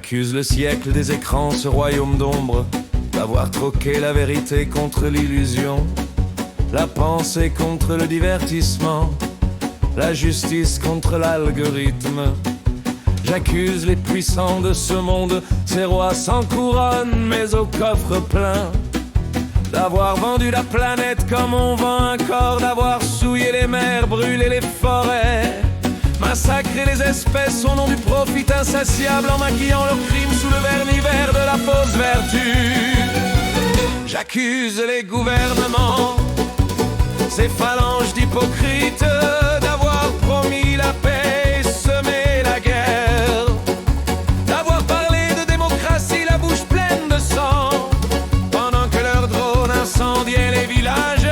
J'accuse le siècle des écrans, ce royaume d'ombre, d'avoir troqué la vérité contre l'illusion, la pensée contre le divertissement, la justice contre l'algorithme. J'accuse les puissants de ce monde, ces rois sans couronne mais au coffre plein, d'avoir vendu la planète comme on vend un corps, d'avoir souillé les mers, brûlé les forêts, massacré les espèces au nom du profit insatiable, en maquillant leurs crimes sous le vernis vert de la fausse vertu. J'accuse les gouvernements, ces phalanges d'hypocrites, d'avoir promis la paix et semé la guerre, d'avoir parlé de démocratie la bouche pleine de sang, pendant que leurs drones incendiaient les villages,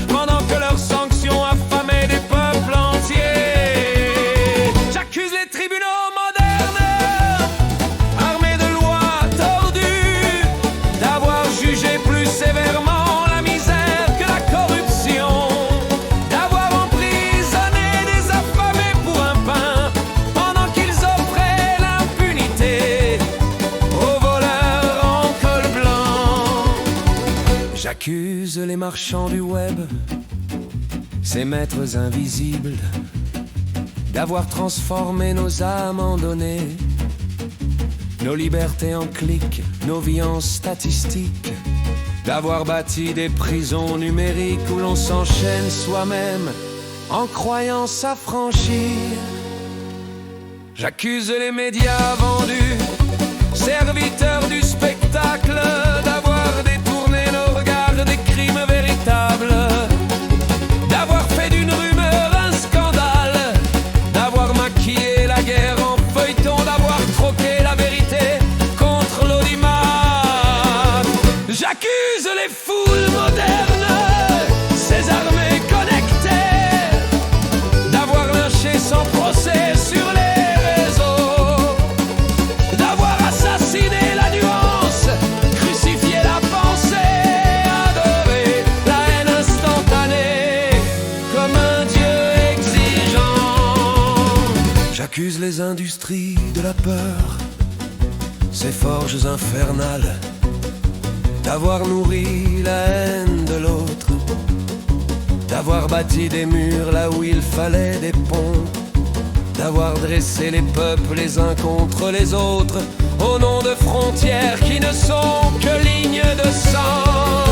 pendant que leurs sanctions affamaient des peuples entiers. J'accuse les tribunaux modernes, armés de lois tordues, d'avoir jugé plus sévèrement la misère que la corruption, d'avoir emprisonné des affamés pour un pain, pendant qu'ils offraient l'impunité aux voleurs en col blanc. J'accuse les marchands du web, ces maîtres invisibles, d'avoir transformé nos âmes en données, nos libertés en clics, nos vies en statistiques, d'avoir bâti des prisons numériques où l'on s'enchaîne soi-même en croyant s'affranchir. J'accuse les médias vendus, serviteurs du spectacle, d'avoir détourné nos regards des crimes véritables, d'avoir fait d'une rumeur un scandale, d'avoir maquillé la guerre en feuilleton, d'avoir troqué la vérité contre l'audimat. J'accuse les foules modernes, ces armées connectées, d'avoir lynché sans procès sur les réseaux, d'avoir assassiné la nuance, crucifié la pensée, adoré la haine instantanée comme un Dieu exigeant. J'accuse les industries de la peur, ces forges infernales, d'avoir nourri la haine de l'autre, d'avoir bâti des murs là où il fallait des ponts, d'avoir dressé les peuples les uns contre les autres au nom de frontières qui ne sont que lignes de sang.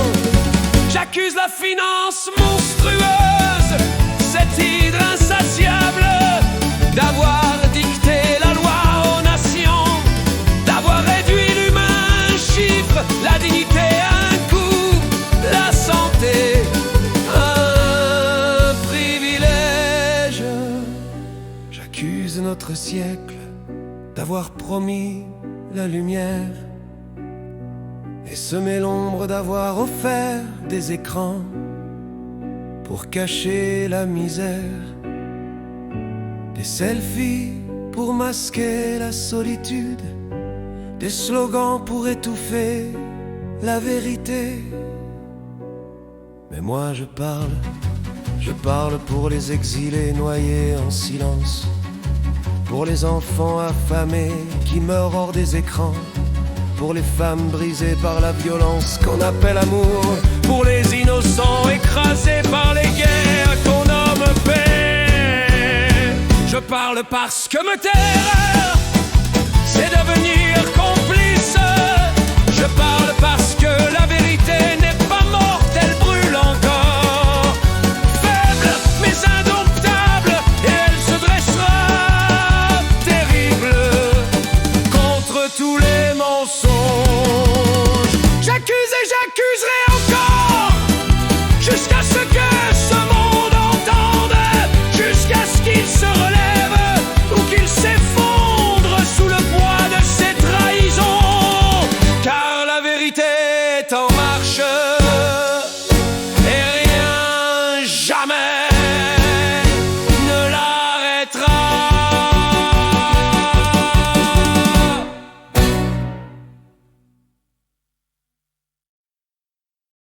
J'accuse la finance monstrueuse, cette hydre insatiable, d'avoir dicté la loi aux nations, d'avoir réduit l'humain à un chiffre, la dignité à un coût, la santé à un privilège. J'accuse notre siècle d'avoir promis la lumière et semé l'ombre, d'avoir offert des écrans pour cacher la misère, des selfies pour masquer la solitude, des slogans pour étouffer la vérité. Mais moi je parle pour les exilés noyés en silence, pour les enfants affamés qui meurent hors des écrans, pour les femmes brisées par la violence qu'on appelle amour, pour les innocents écrasés par les guerres qu'on nomme paix. Je parle parce que me taire, c'est devenir